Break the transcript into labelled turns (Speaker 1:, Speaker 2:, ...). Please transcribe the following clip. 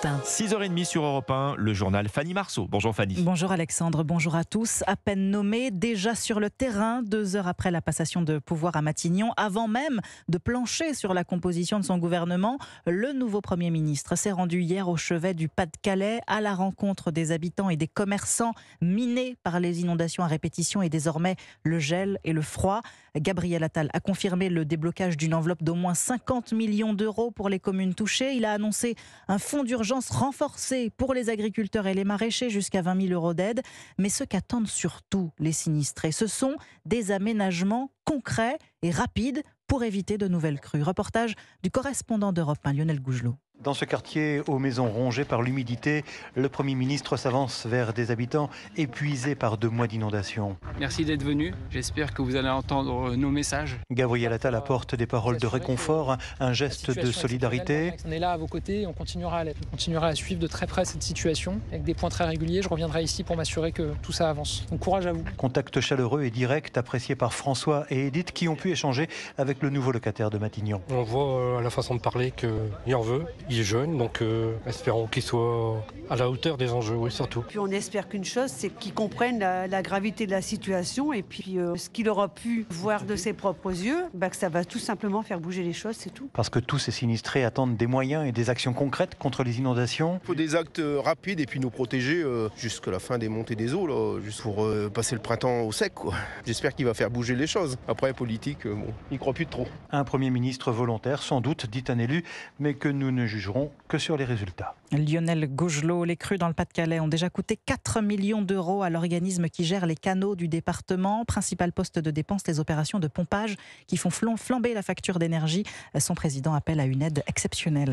Speaker 1: matin.
Speaker 2: 6h30 sur Europe 1, le journal Fanny Marceau. Bonjour Fanny.
Speaker 1: Bonjour Alexandre, bonjour à tous. À peine nommé, déjà sur le terrain, 2 heures après la passation de pouvoir à Matignon, avant même de plancher sur la composition de son gouvernement, le nouveau Premier ministre s'est rendu hier au chevet du Pas-de-Calais à la rencontre des habitants et des commerçants minés par les inondations à répétition et désormais le gel et le froid. Gabriel Attal a confirmé le déblocage d'une enveloppe d'au moins 50 millions d'euros pour les communes touchées. Il a annoncé un fonds d'urgence renforcé pour les agriculteurs et les maraîchers jusqu'à 20 000 euros d'aide. Mais ce qu'attendent surtout les sinistrés, ce sont des aménagements concrets et rapides pour éviter de nouvelles crues. Reportage du correspondant d'Europe 1, Lionel Gougelot.
Speaker 3: Dans ce quartier aux maisons rongées par l'humidité, le Premier ministre s'avance vers des habitants épuisés par 2 mois d'inondation.
Speaker 4: Merci d'être venu. J'espère que vous allez entendre nos messages.
Speaker 3: Gabriel Attal apporte des paroles de réconfort, un geste de solidarité.
Speaker 5: On est là à vos côtés et on continuera à l'être. On continuera à suivre de très près cette situation avec des points très réguliers. Je reviendrai ici pour m'assurer que tout ça avance. Donc courage à vous.
Speaker 3: Contact chaleureux et direct apprécié par François et Edith qui ont pu échanger avec le nouveau locataire de Matignon.
Speaker 6: On voit à la façon de parler qu'il en veut. Il est jeune, donc espérons qu'il soit à la hauteur des enjeux, oui, surtout.
Speaker 7: Puis on espère qu'une chose, c'est qu'ils comprennent la gravité de la situation et puis ce qu'il aura pu voir de ses propres yeux, que ça va tout simplement faire bouger les choses, c'est tout.
Speaker 3: Parce que tous ces sinistrés attendent des moyens et des actions concrètes contre les inondations.
Speaker 8: Il faut des actes rapides et puis nous protéger jusqu'à la fin des montées des eaux, là, juste pour passer le printemps au sec, quoi. J'espère qu'il va faire bouger les choses. Après, politique, bon, il ne croit plus trop.
Speaker 3: Un Premier ministre volontaire, sans doute, dit un élu, mais que nous ne jugerons que sur les résultats.
Speaker 1: Lionel Gougelot, les crues dans le Pas-de-Calais ont déjà coûté 4 millions d'euros à l'organisme qui gère les canaux du département. Principal poste de dépense, les opérations de pompage qui font flamber la facture d'énergie. Son président appelle à une aide exceptionnelle.